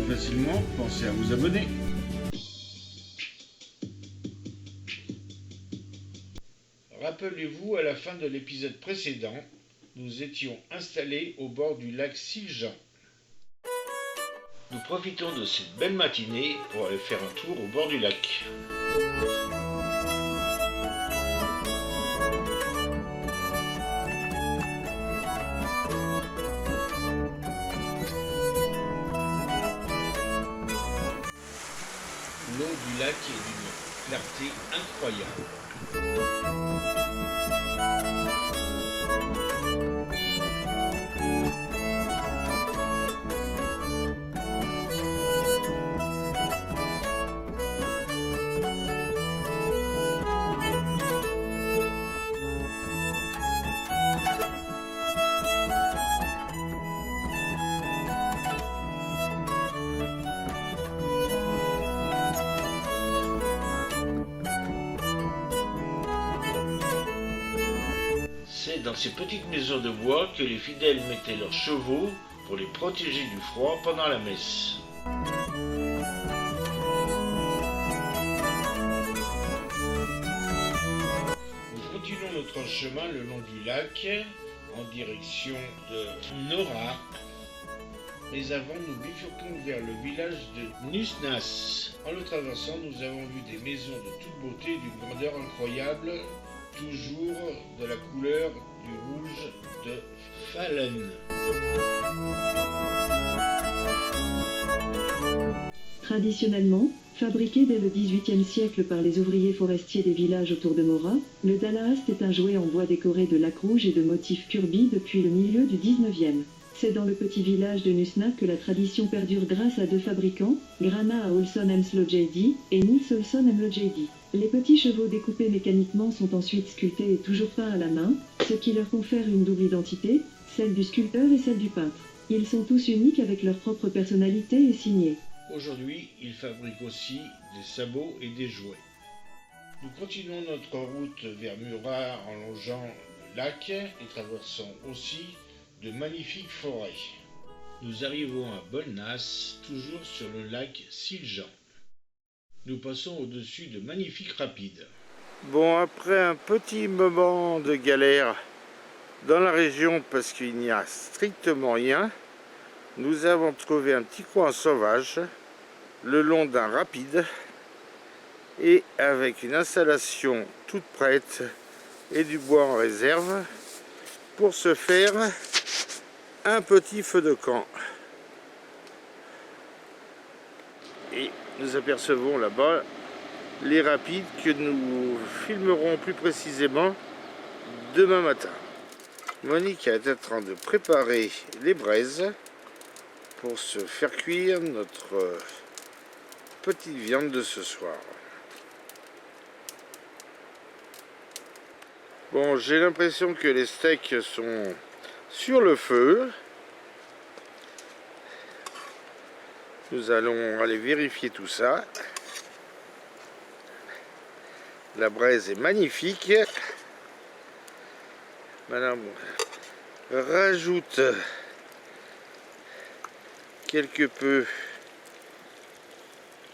facilement, pensez à vous abonner. Rappelez-vous, à la fin de l'épisode précédent, nous étions installés au bord du lac Siljan. Nous profitons de cette belle matinée pour aller faire un tour au bord du lac. L'eau du lac est d'une clarté incroyable. C'est dans ces petites maisons de bois que les fidèles mettaient leurs chevaux pour les protéger du froid pendant la messe. Nous continuons notre chemin le long du lac en direction de Nora. Mais avant, nous bifurquons vers le village de Nusnas. En le traversant, nous avons vu des maisons de toute beauté, d'une grandeur incroyable, toujours de la couleur du rouge de Fallen. Traditionnellement, fabriqué dès le XVIIIe siècle par les ouvriers forestiers des villages autour de Mora, le dalast est un jouet en bois décoré de lacs rouges et de motifs Kirby depuis le milieu du XIXe. C'est dans le petit village de Nusna que la tradition perdure grâce à deux fabricants, Grana à Olson Emslo-JD et Nils Olson Emlo-JD. Les petits chevaux découpés mécaniquement sont ensuite sculptés et toujours peints à la main, ce qui leur confère une double identité, celle du sculpteur et celle du peintre. Ils sont tous uniques avec leur propre personnalité et signés. Aujourd'hui, ils fabriquent aussi des sabots et des jouets. Nous continuons notre route vers Murat en longeant le lac et traversant aussi de magnifiques forêts. Nous arrivons à Bolnas, toujours sur le lac Siljan. Nous passons au-dessus de magnifiques rapides. Bon, après un petit moment de galère dans la région parce qu'il n'y a strictement rien, nous avons trouvé un petit coin sauvage le long d'un rapide et avec une installation toute prête et du bois en réserve pour se faire un petit feu de camp. Et nous apercevons là-bas les rapides que nous filmerons plus précisément demain matin. Monique est en train de préparer les braises pour se faire cuire notre petite viande de ce soir. Bon, j'ai l'impression que les steaks sont sur le feu. Nous allons aller vérifier tout ça. La braise est magnifique. Madame rajoute quelque peu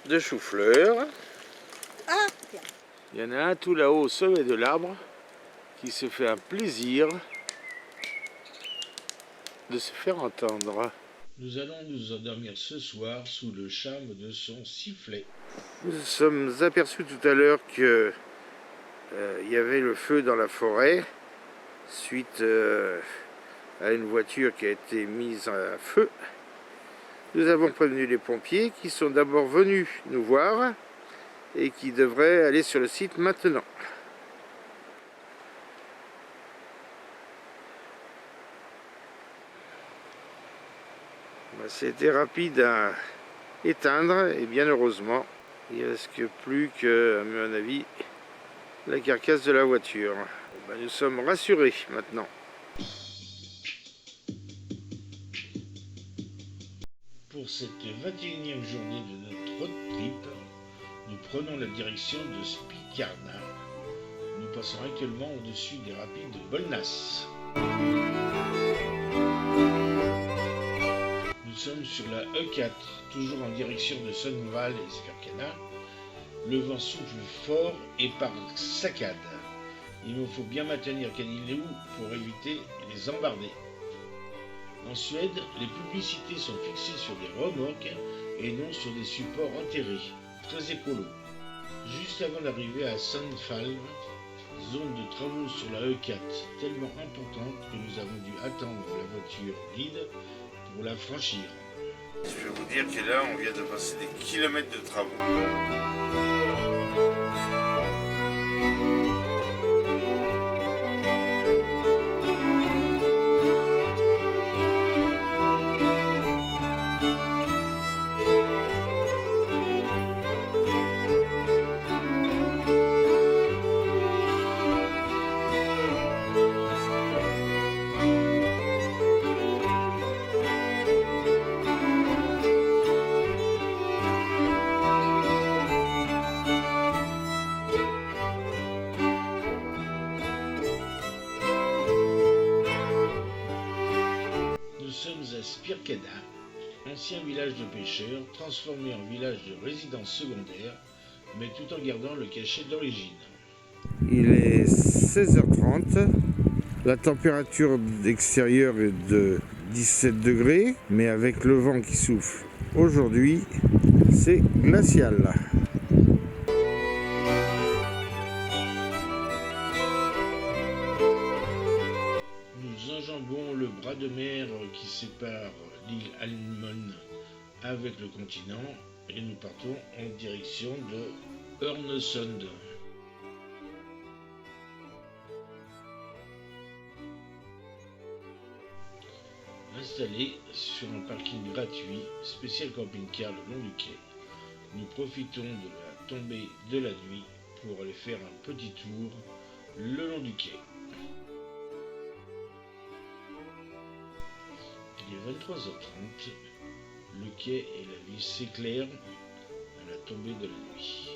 de chou-fleur. Il y en a un tout là-haut au sommet de l'arbre qui se fait un plaisir de se faire entendre. Nous allons nous endormir ce soir sous le charme de son sifflet. Nous nous sommes aperçus tout à l'heure que il y avait le feu dans la forêt suite à une voiture qui a été mise à feu. Nous avons prévenu les pompiers qui sont d'abord venus nous voir et qui devraient aller sur le site maintenant. C'était rapide à éteindre et bien heureusement, il ne reste plus que, à mon avis, la carcasse de la voiture. Nous sommes rassurés maintenant. Pour cette 21e journée de notre road trip, nous prenons la direction de Spikarna. Nous passons actuellement au-dessus des rapides de Bolnas. Nous sommes sur la E4, toujours en direction de Sonnenval et Spirkena. Le vent souffle fort et par saccades. Il nous faut bien maintenir Canileu pour éviter les embardées. En Suède, les publicités sont fixées sur des remorques et non sur des supports enterrés, très écolo. Juste avant d'arriver à Sonnenfalv, zone de travaux sur la E4 tellement importante que nous avons dû attendre la voiture guide pour la franchir. Je vais vous dire que là, on vient de passer des kilomètres de travaux. Spirkena, ancien village de pêcheurs, transformé en village de résidence secondaire, mais tout en gardant le cachet d'origine. Il est 16h30, la température extérieure est de 17 degrés, mais avec le vent qui souffle aujourd'hui, c'est glacial. Nous enjambons le bras de mer qui sépare l'île Almön avec le continent et nous partons en direction de Örnesund. Installés sur un parking gratuit, spécial camping-car le long du quai, nous profitons de la tombée de la nuit pour aller faire un petit tour le long du quai. Il est 23h30, le quai et la ville s'éclairent à la tombée de la nuit.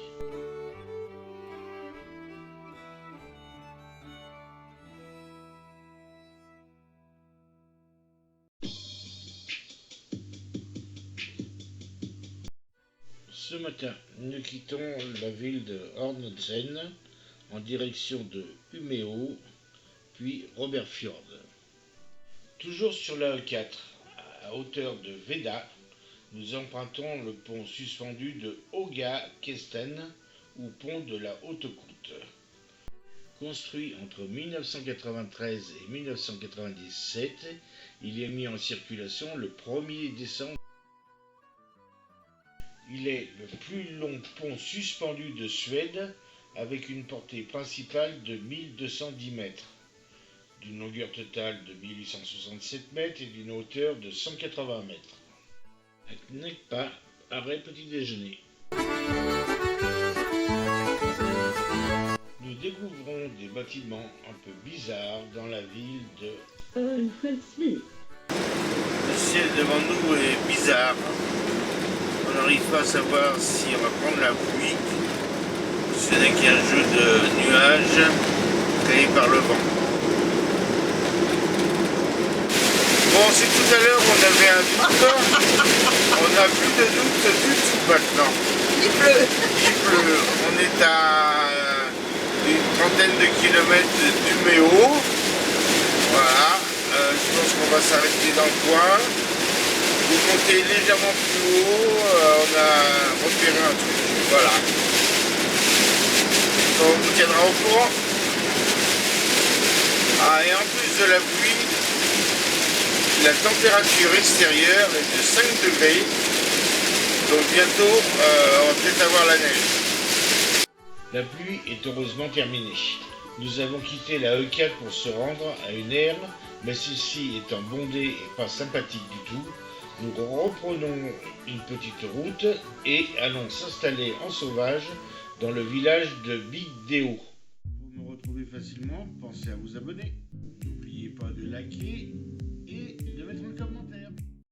Ce matin, nous quittons la ville de Hornesen en direction de Umeå, puis Robertsfjord. Toujours sur la E4, à hauteur de Veda, nous empruntons le pont suspendu de Höga-Kesten, ou pont de la Haute-Croûte. Construit entre 1993 et 1997, il est mis en circulation le 1er décembre. Il est le plus long pont suspendu de Suède, avec une portée principale de 1210 mètres. D'une longueur totale de 1867 mètres et d'une hauteur de 180 mètres. À Knekpa, arrêt petit déjeuner. Nous découvrons des bâtiments un peu bizarres dans la ville de Örnsköldsvik. Le ciel devant nous est bizarre. On n'arrive pas à savoir si on va prendre la pluie. Ce n'est qu'un jeu de nuages créé par le vent. Bon, si tout à l'heure on avait un doute, on n'a plus de doute du tout maintenant. Il pleut. Il pleut. On est à une trentaine de kilomètres d'Umeå. Voilà. Je pense qu'on va s'arrêter dans le coin. Vous montez légèrement plus haut. On a repéré un truc. Voilà. On vous tiendra au courant. Ah, et en plus de la pluie, la température extérieure est de 5 degrés, donc bientôt on va peut-être avoir la neige. La pluie est heureusement terminée. Nous avons quitté la E4 pour se rendre à une herbe, mais celle-ci étant bondée et pas sympathique du tout, nous reprenons une petite route et allons s'installer en sauvage dans le village de Bygdeå. Pour me retrouver facilement, pensez à vous abonner. N'oubliez pas de liker